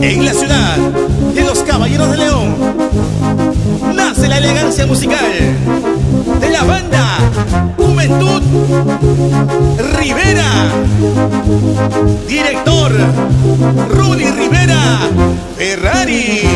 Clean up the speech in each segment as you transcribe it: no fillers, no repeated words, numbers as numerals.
En la ciudad de los Caballeros de León nace la elegancia musical de la banda Juventud Rivera. Director Rudy Rivera Ferrari.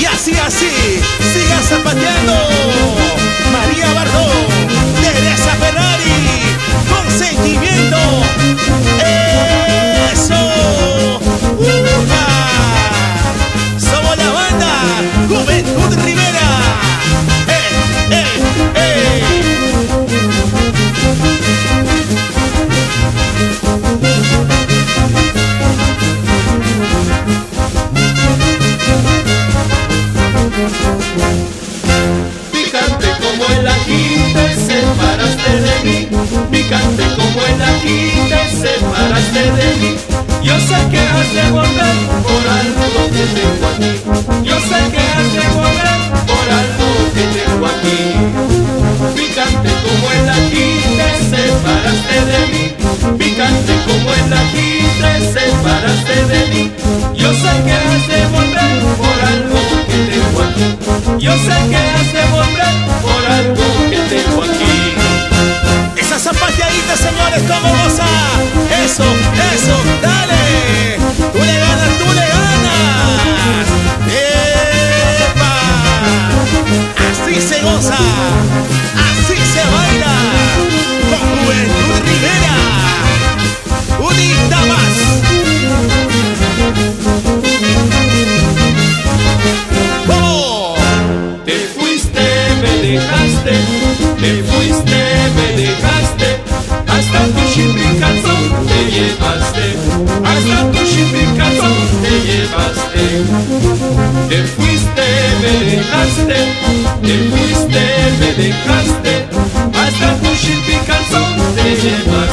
Y así, siga zapateando. María Bardó, Teresa Ferrari, con sentimiento. ¡Eso! ¡Uja! Somos la banda Juventud Rivera. Picante como el ají, te separaste de mí. Picante como el ají, te separaste de mí. Yo sé que has de volver por algo que tengo aquí. Yo sé que has de volver por algo que tengo aquí. Picante como el ají, te separaste de mí. Picante como el ají, te separaste de mí. Yo sé que has de volver por algo que tengo aquí. Yo sé que has de volver por algo que tengo aquí. Esa zapateadita, señores, como goza. Eso, dale. Tú le ganas, tú le ganas. ¡Epa! Así se goza, así se baila. Con Juventud Rivera. Unita más.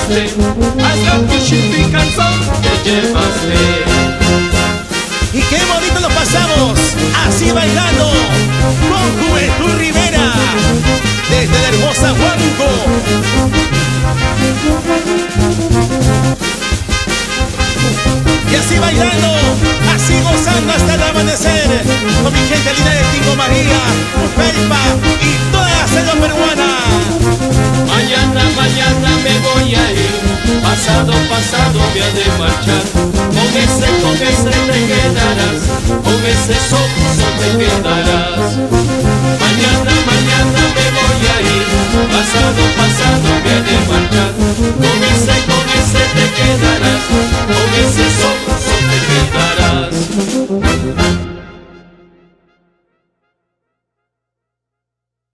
dejaste, hasta tu chip y calzón te llevaste. Y qué bonito lo pasamos, así bailando, con Juventud Rivera, desde la hermosa Huánuco. Y así bailando, así gozando hasta el amanecer, con mi gente linda de Tingo María, Felpa y toda la selva peruana. Mañana, mañana me voy a ir, pasado, pasado me ha de marchar. Con ese te quedarás, con ese sol te quedarás.